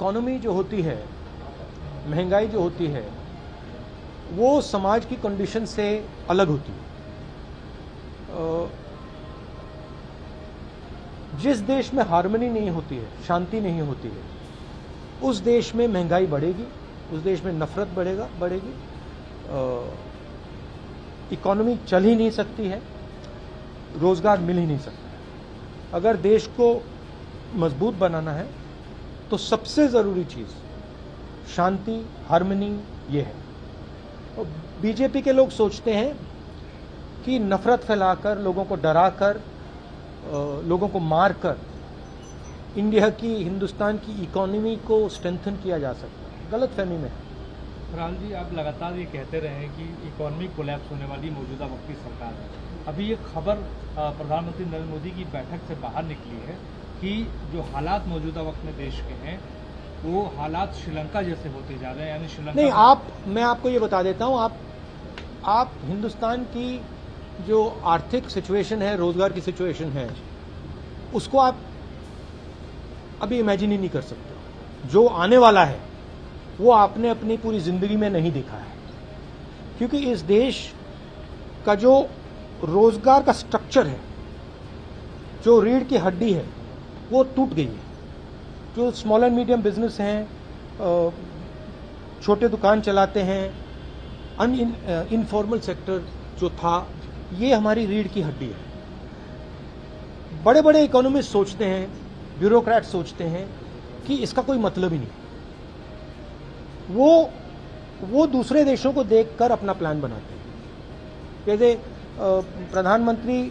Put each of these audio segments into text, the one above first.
Economy जो होती है, महंगाई जो होती है, वो समाज की कंडीशन से अलग होती है। जिस देश में हार्मनी नहीं होती है, शांति नहीं होती है, उस देश में महंगाई बढ़ेगी, उस देश में नफरत बढ़ेगी, इकोनॉमी चल ही नहीं सकती है, रोजगार मिल ही नहीं सकता। अगर देश को मजबूत बनाना है तो सबसे जरूरी चीज शांति, हार्मनी ये है। और बीजेपी के लोग सोचते हैं कि नफरत फैलाकर, लोगों को डराकर, लोगों को मारकर इंडिया की, हिंदुस्तान की इकोनॉमी को स्ट्रेंथन किया जा सकता है। गलत फहमी में है। राहुल जी, आप लगातार ये कहते रहे हैं कि इकोनॉमी कोलैप्स होने वाली मौजूदा वक्त की सरकार है। अभी ये खबर प्रधानमंत्री नरेंद्र मोदी की बैठक से बाहर निकली है कि जो हालात मौजूदा वक्त में देश के हैं वो हालात श्रीलंका जैसे होते जा रहे हैं, यानी श्रीलंका नहीं, मैं आपको ये बता देता हूँ, आप हिंदुस्तान की जो आर्थिक सिचुएशन है, रोजगार की सिचुएशन है, उसको आप अभी इमेजिन ही नहीं कर सकते। जो आने वाला है वो आपने अपनी पूरी जिंदगी में नहीं देखा है, क्योंकि इस देश का जो रोजगार का स्ट्रक्चर है, जो रीढ़ की हड्डी है, वो टूट गई है। जो स्मॉल एंड मीडियम बिजनेस हैं, छोटे दुकान चलाते हैं, इनफॉर्मल सेक्टर जो था, ये हमारी रीढ़ की हड्डी है। बड़े बड़े इकोनॉमिस्ट सोचते हैं, ब्यूरोक्रेट सोचते हैं कि इसका कोई मतलब ही नहीं। वो दूसरे देशों को देखकर अपना प्लान बनाते हैं। जैसे प्रधानमंत्री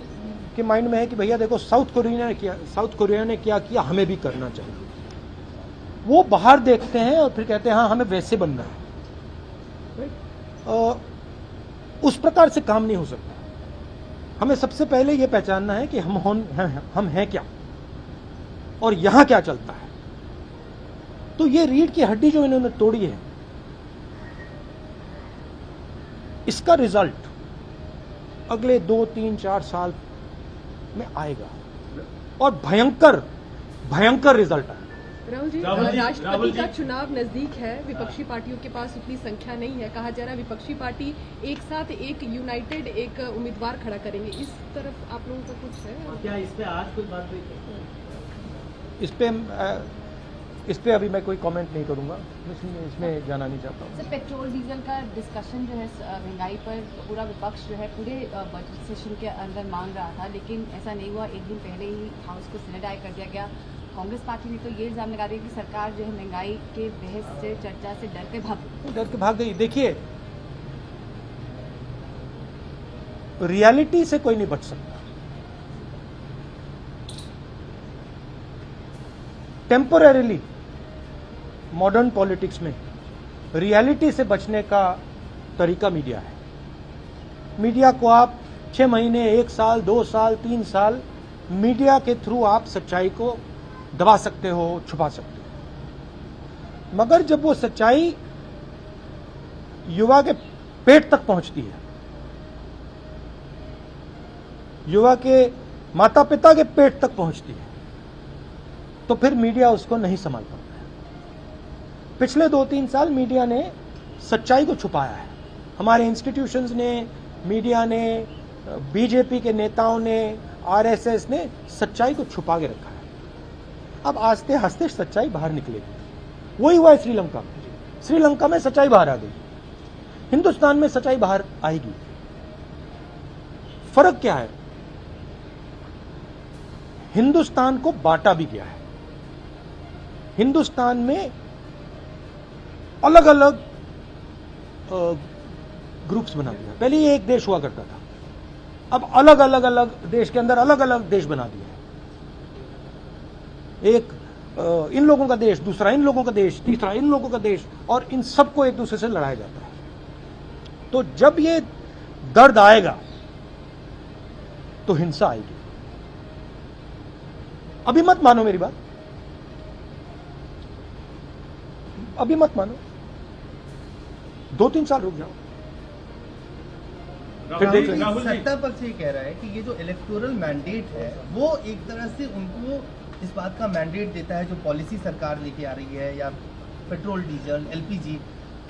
के माइंड में है कि भैया देखो साउथ कोरिया ने क्या किया, हमें भी करना चाहिए। वो बाहर देखते हैं और फिर कहते हैं हाँ हमें वैसे बनना है। उस प्रकार से काम नहीं हो सकता। हमें सबसे पहले ये पहचानना है कि हम हैं क्या और यहां क्या चलता है। तो ये रीढ़ की हड्डी जो इन्होंने तोड़ी है, इसका रिजल्ट अगले 2, 3, 4 साल में आएगा और भयंकर रिजल्ट आएगा। राहुल जी, राष्ट्रपति का चुनाव नजदीक है, विपक्षी पार्टियों के पास उतनी संख्या नहीं है। कहा जा रहा है विपक्षी पार्टी एक साथ एक यूनाइटेड एक उम्मीदवार खड़ा करेंगे। इस तरफ आप लोगों का कुछ है? और क्या इस पे आज कोई बात हुई? इस पे अभी मैं कोई कमेंट नहीं करूंगा, इसमें जाना नहीं चाहता हूँ। सर, पेट्रोल डीजल का डिस्कशन जो है महंगाई पर पूरा विपक्ष जो है पूरे बजट सेशन के अंदर मांग रहा था, लेकिन ऐसा नहीं हुआ। एक दिन पहले ही हाउस को सैनिटाइज कर दिया गया। कांग्रेस पार्टी ने तो ये इल्जाम लगा दिया कि सरकार जो है महंगाई के बहस से, चर्चा से डर के भाग गई। देखिए, रियलिटी से कोई नहीं बच सकता। टेम्पोरेरीली मॉडर्न पॉलिटिक्स में रियलिटी से बचने का तरीका मीडिया है। मीडिया को आप 6 महीने, 1 साल, 2 साल, 3 साल मीडिया के थ्रू आप सच्चाई को दबा सकते हो, छुपा सकते हो। मगर जब वो सच्चाई युवा के पेट तक पहुंचती है, युवा के माता पिता के पेट तक पहुंचती है, तो फिर मीडिया उसको नहीं संभाल पाता है। पिछले 2-3 साल मीडिया ने सच्चाई को छुपाया है। हमारे इंस्टीट्यूशंस ने, मीडिया ने, बीजेपी के नेताओं ने, आरएसएस ने सच्चाई को छुपा के रखा है। अब आस्ते हंसते सच्चाई बाहर निकलेगी। वही हुआ है श्रीलंका में। श्रीलंका में सच्चाई बाहर आ गई, हिंदुस्तान में सच्चाई बाहर आएगी। फर्क क्या है? हिंदुस्तान को बांटा भी गया है। हिंदुस्तान में अलग अलग ग्रुप्स बना दिया। पहले ये एक देश हुआ करता था, अब अलग अलग देश के अंदर अलग अलग देश बना दिया है। एक इन लोगों का देश, दूसरा इन लोगों का देश, तीसरा इन लोगों का देश, और इन सबको एक दूसरे से लड़ाया जाता है। तो जब ये दर्द आएगा तो हिंसा आएगी। अभी मत मानो मेरी बात, अभी मत मानो, 2-3 साल रुक जाओ, फिर देख लेंगे। सत्ता पक्ष ये कह रहा है कि ये जो इलेक्टोरल मैंडेट है वो एक तरह से उनको इस बात का मैंडेट देता है जो पॉलिसी सरकार लेके आ रही है, या petrol diesel LPG,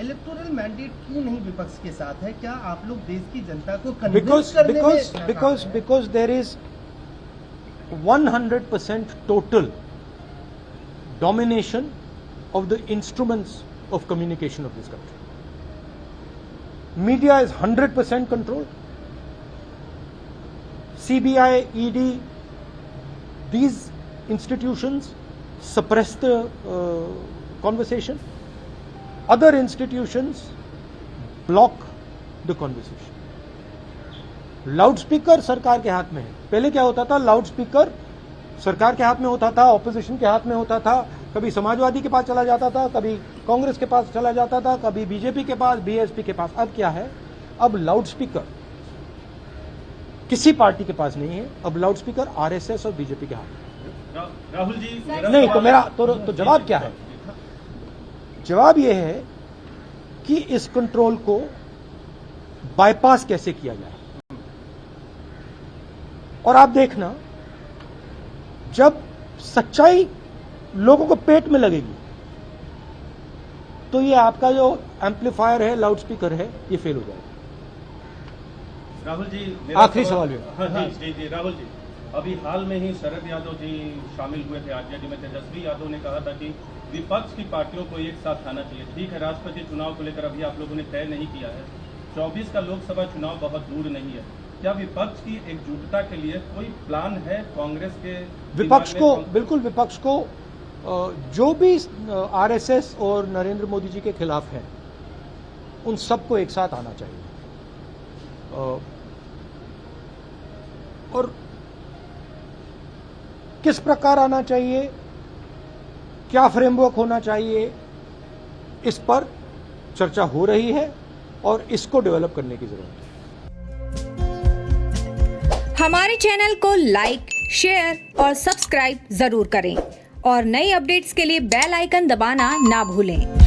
electoral mandate क्यों नहीं विपक्ष के साथ है? क्या आप लोग देश की जनता को कन्विंस करने में नाकाम हैं? because there is 100% total domination of the instruments of communication of this country. Media is 100% controlled. CBI, ED, these institutions suppress the conversation. Other institutions block the conversation. Loud speaker सरकार के हाथ में है। पहले क्या होता था? लाउड स्पीकर सरकार के हाथ में होता था, ऑपोजिशन के हाथ में होता था, कभी समाजवादी के पास चला जाता था, कभी कांग्रेस के पास चला जाता था, कभी बीजेपी के पास, बीएसपी के पास। अब क्या है? अब लाउड स्पीकर किसी पार्टी के पास नहीं है, अब लाउड स्पीकर आरएसएस और बीजेपी के हाथ में। राहुल जी नहीं तो मेरा तो जवाब क्या है? जवाब यह है कि इस कंट्रोल को बाईपास कैसे किया जाए। और आप देखना, जब सच्चाई लोगों को पेट में लगेगी तो ये आपका जो एम्पलीफायर है, लाउड स्पीकर है, ये फेल हो जाएगा। राहुल जी आखिरी सवाल है। हाँ जी राहुल जी, अभी हाल में ही शरद यादव जी शामिल हुए थे आरजेडी में। तेजस्वी यादव ने कहा था कि विपक्ष की पार्टियों को एक साथ आना चाहिए। ठीक है, राष्ट्रपति चुनाव को लेकर अभी आप लोगों ने तय नहीं किया है, 24 का लोकसभा चुनाव बहुत दूर नहीं है। क्या विपक्ष की एकजुटता के लिए कोई प्लान है कांग्रेस के? विपक्ष को, बिल्कुल विपक्ष को जो भी आरएसएस और नरेंद्र मोदी जी के खिलाफ है, उन सबको एक साथ आना चाहिए। और किस प्रकार आना चाहिए, क्या फ्रेमवर्क होना चाहिए, इस पर चर्चा हो रही है और इसको डेवलप करने की जरूरत है। हमारे चैनल को लाइक, शेयर और सब्सक्राइब जरूर करें और नई अपडेट्स के लिए बेल आइकन दबाना ना भूलें।